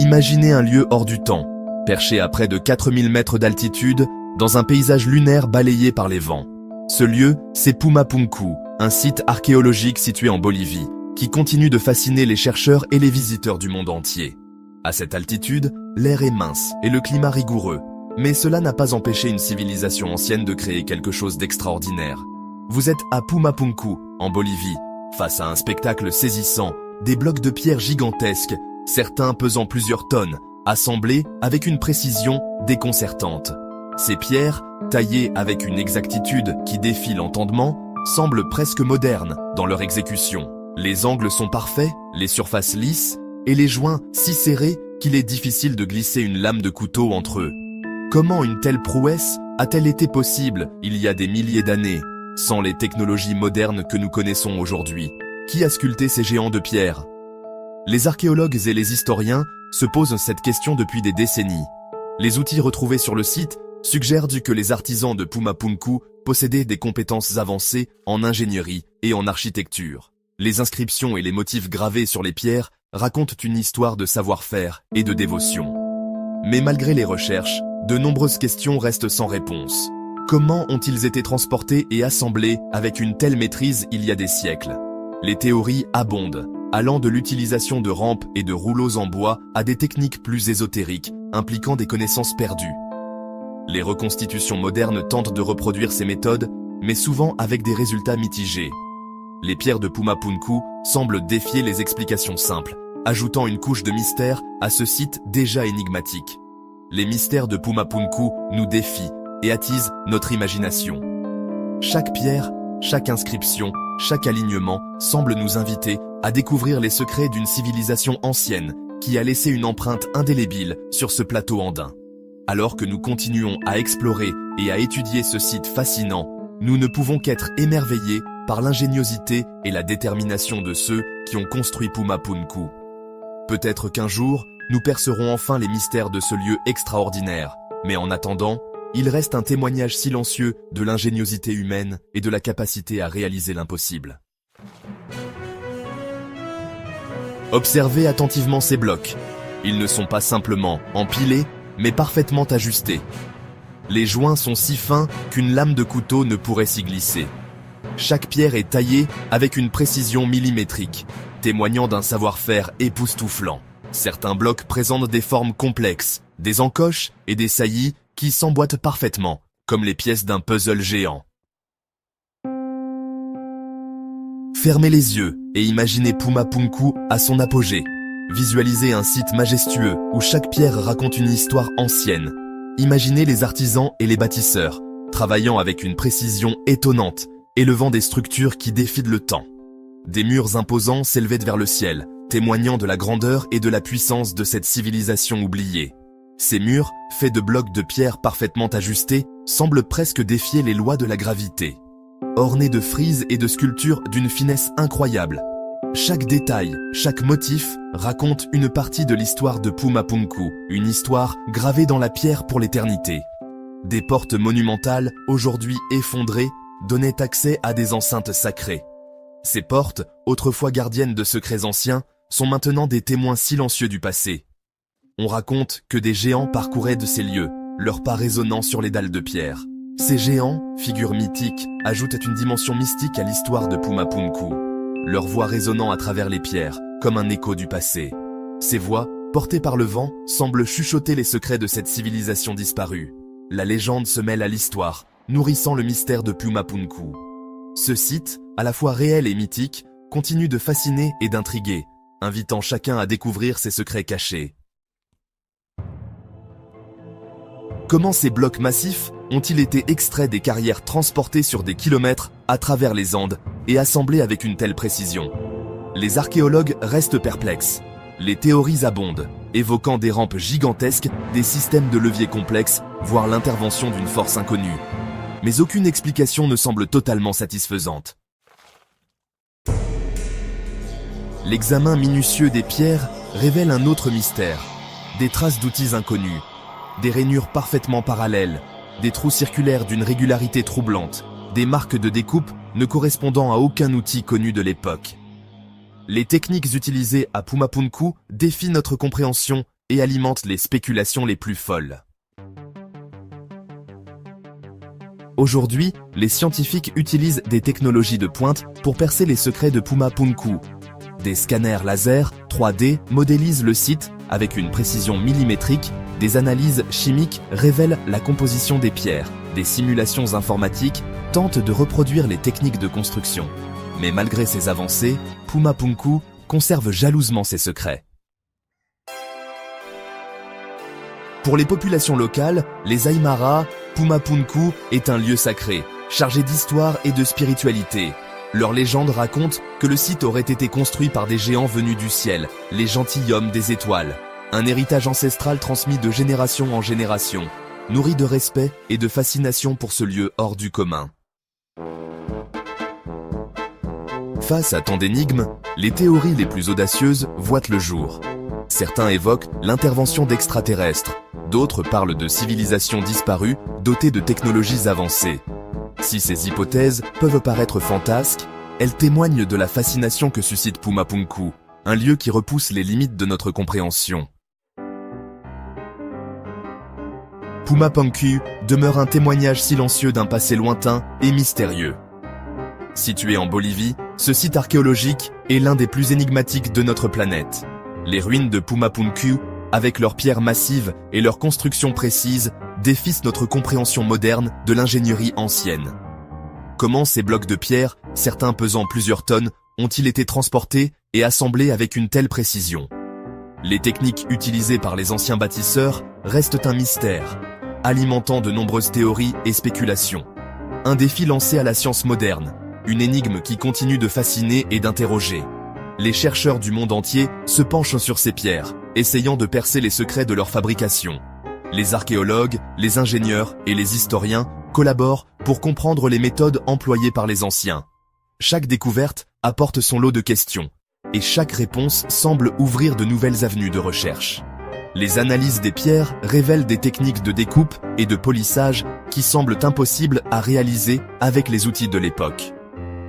Imaginez un lieu hors du temps, perché à près de 4000 mètres d'altitude, dans un paysage lunaire balayé par les vents. Ce lieu, c'est Pumapunku, un site archéologique situé en Bolivie, qui continue de fasciner les chercheurs et les visiteurs du monde entier. À cette altitude, l'air est mince et le climat rigoureux, mais cela n'a pas empêché une civilisation ancienne de créer quelque chose d'extraordinaire. Vous êtes à Pumapunku, en Bolivie, face à un spectacle saisissant, des blocs de pierre gigantesques, certains pesant plusieurs tonnes, assemblés avec une précision déconcertante. Ces pierres, taillées avec une exactitude qui défie l'entendement, semblent presque modernes dans leur exécution. Les angles sont parfaits, les surfaces lisses, et les joints si serrés qu'il est difficile de glisser une lame de couteau entre eux. Comment une telle prouesse a-t-elle été possible il y a des milliers d'années, sans les technologies modernes que nous connaissons aujourd'hui? Qui a sculpté ces géants de pierre? Les archéologues et les historiens se posent cette question depuis des décennies. Les outils retrouvés sur le site suggèrent que les artisans de Pumapunku possédaient des compétences avancées en ingénierie et en architecture. Les inscriptions et les motifs gravés sur les pierres racontent une histoire de savoir-faire et de dévotion. Mais malgré les recherches, de nombreuses questions restent sans réponse. Comment ont-ils été transportés et assemblés avec une telle maîtrise il y a des siècles? Les théories abondent, allant de l'utilisation de rampes et de rouleaux en bois à des techniques plus ésotériques, impliquant des connaissances perdues. Les reconstitutions modernes tentent de reproduire ces méthodes, mais souvent avec des résultats mitigés. Les pierres de Pumapunku semblent défier les explications simples, ajoutant une couche de mystère à ce site déjà énigmatique. Les mystères de Pumapunku nous défient et attisent notre imagination. Chaque pierre, chaque inscription, chaque alignement semble nous inviter à découvrir les secrets d'une civilisation ancienne qui a laissé une empreinte indélébile sur ce plateau andin. Alors que nous continuons à explorer et à étudier ce site fascinant, nous ne pouvons qu'être émerveillés par l'ingéniosité et la détermination de ceux qui ont construit Pumapunku. Peut-être qu'un jour, nous percerons enfin les mystères de ce lieu extraordinaire, mais en attendant, il reste un témoignage silencieux de l'ingéniosité humaine et de la capacité à réaliser l'impossible. Observez attentivement ces blocs. Ils ne sont pas simplement empilés, mais parfaitement ajustés. Les joints sont si fins qu'une lame de couteau ne pourrait s'y glisser. Chaque pierre est taillée avec une précision millimétrique, témoignant d'un savoir-faire époustouflant. Certains blocs présentent des formes complexes, des encoches et des saillies qui s'emboîtent parfaitement, comme les pièces d'un puzzle géant. Fermez les yeux et imaginez Pumapunku à son apogée. Visualisez un site majestueux où chaque pierre raconte une histoire ancienne. Imaginez les artisans et les bâtisseurs, travaillant avec une précision étonnante, élevant des structures qui défient le temps. Des murs imposants s'élevaient vers le ciel, témoignant de la grandeur et de la puissance de cette civilisation oubliée. Ces murs, faits de blocs de pierre parfaitement ajustés, semblent presque défier les lois de la gravité. Ornés de frises et de sculptures d'une finesse incroyable. Chaque détail, chaque motif raconte une partie de l'histoire de Pumapunku, une histoire gravée dans la pierre pour l'éternité. Des portes monumentales, aujourd'hui effondrées, donnaient accès à des enceintes sacrées. Ces portes, autrefois gardiennes de secrets anciens, sont maintenant des témoins silencieux du passé. On raconte que des géants parcouraient de ces lieux, leurs pas résonnant sur les dalles de pierre. Ces géants, figures mythiques, ajoutent une dimension mystique à l'histoire de Pumapunku. Leur voix résonnant à travers les pierres, comme un écho du passé. Ces voix, portées par le vent, semblent chuchoter les secrets de cette civilisation disparue. La légende se mêle à l'histoire, nourrissant le mystère de Pumapunku. Ce site, à la fois réel et mythique, continue de fasciner et d'intriguer, invitant chacun à découvrir ses secrets cachés. Comment ces blocs massifs ont-ils été extraits des carrières transportées sur des kilomètres à travers les Andes et assemblés avec une telle précision? Les archéologues restent perplexes. Les théories abondent, évoquant des rampes gigantesques, des systèmes de levier complexes, voire l'intervention d'une force inconnue. Mais aucune explication ne semble totalement satisfaisante. L'examen minutieux des pierres révèle un autre mystère. Des traces d'outils inconnus, des rainures parfaitement parallèles, des trous circulaires d'une régularité troublante, des marques de découpe ne correspondant à aucun outil connu de l'époque. Les techniques utilisées à Pumapunku défient notre compréhension et alimente les spéculations les plus folles. Aujourd'hui, les scientifiques utilisent des technologies de pointe pour percer les secrets de Pumapunku. Des scanners laser 3D modélisent le site avec une précision millimétrique, des analyses chimiques révèlent la composition des pierres, des simulations informatiques tentent de reproduire les techniques de construction. Mais malgré ces avancées, Pumapunku conserve jalousement ses secrets. Pour les populations locales, les Aymara, Pumapunku est un lieu sacré, chargé d'histoire et de spiritualité. Leur légende raconte que le site aurait été construit par des géants venus du ciel, les gentilshommes des étoiles. Un héritage ancestral transmis de génération en génération, nourri de respect et de fascination pour ce lieu hors du commun. Face à tant d'énigmes, les théories les plus audacieuses voient le jour. Certains évoquent l'intervention d'extraterrestres, d'autres parlent de civilisations disparues dotées de technologies avancées. Si ces hypothèses peuvent paraître fantasques, elles témoignent de la fascination que suscite Pumapunku, un lieu qui repousse les limites de notre compréhension. Pumapunku demeure un témoignage silencieux d'un passé lointain et mystérieux. Situé en Bolivie, ce site archéologique est l'un des plus énigmatiques de notre planète. Les ruines de Pumapunku, avec leurs pierres massives et leurs constructions précises, défient notre compréhension moderne de l'ingénierie ancienne. Comment ces blocs de pierre, certains pesant plusieurs tonnes, ont-ils été transportés et assemblés avec une telle précision? Les techniques utilisées par les anciens bâtisseurs restent un mystère, alimentant de nombreuses théories et spéculations. Un défi lancé à la science moderne, une énigme qui continue de fasciner et d'interroger. Les chercheurs du monde entier se penchent sur ces pierres, essayant de percer les secrets de leur fabrication. Les archéologues, les ingénieurs et les historiens collaborent pour comprendre les méthodes employées par les anciens. Chaque découverte apporte son lot de questions, et chaque réponse semble ouvrir de nouvelles avenues de recherche. Les analyses des pierres révèlent des techniques de découpe et de polissage qui semblent impossibles à réaliser avec les outils de l'époque.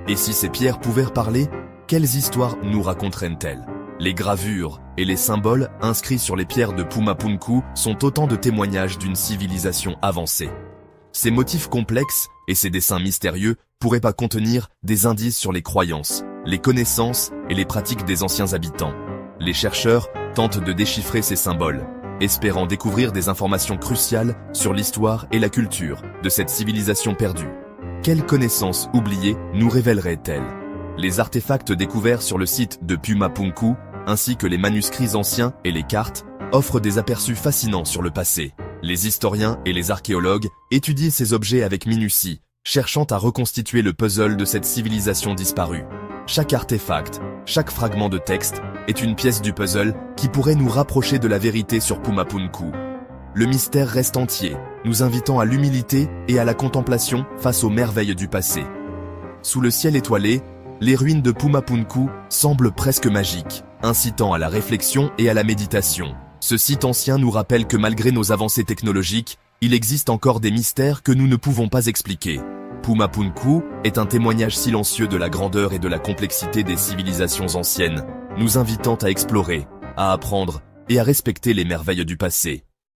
Et si ces pierres pouvaient parler, quelles histoires nous raconteraient-elles? Les gravures et les symboles inscrits sur les pierres de Pumapunku sont autant de témoignages d'une civilisation avancée. Ces motifs complexes et ces dessins mystérieux pourraient pas contenir des indices sur les croyances, les connaissances et les pratiques des anciens habitants. Les chercheurs tentent de déchiffrer ces symboles, espérant découvrir des informations cruciales sur l'histoire et la culture de cette civilisation perdue. Quelles connaissances oubliées nous révéleraient-elles? Les artefacts découverts sur le site de Pumapunku, ainsi que les manuscrits anciens et les cartes, offrent des aperçus fascinants sur le passé. Les historiens et les archéologues étudient ces objets avec minutie, cherchant à reconstituer le puzzle de cette civilisation disparue. Chaque artefact, chaque fragment de texte, est une pièce du puzzle qui pourrait nous rapprocher de la vérité sur Pumapunku. Le mystère reste entier, nous invitant à l'humilité et à la contemplation face aux merveilles du passé. Sous le ciel étoilé, les ruines de Pumapunku semblent presque magiques, incitant à la réflexion et à la méditation. Ce site ancien nous rappelle que malgré nos avancées technologiques, il existe encore des mystères que nous ne pouvons pas expliquer. Pumapunku est un témoignage silencieux de la grandeur et de la complexité des civilisations anciennes, nous invitant à explorer, à apprendre et à respecter les merveilles du passé.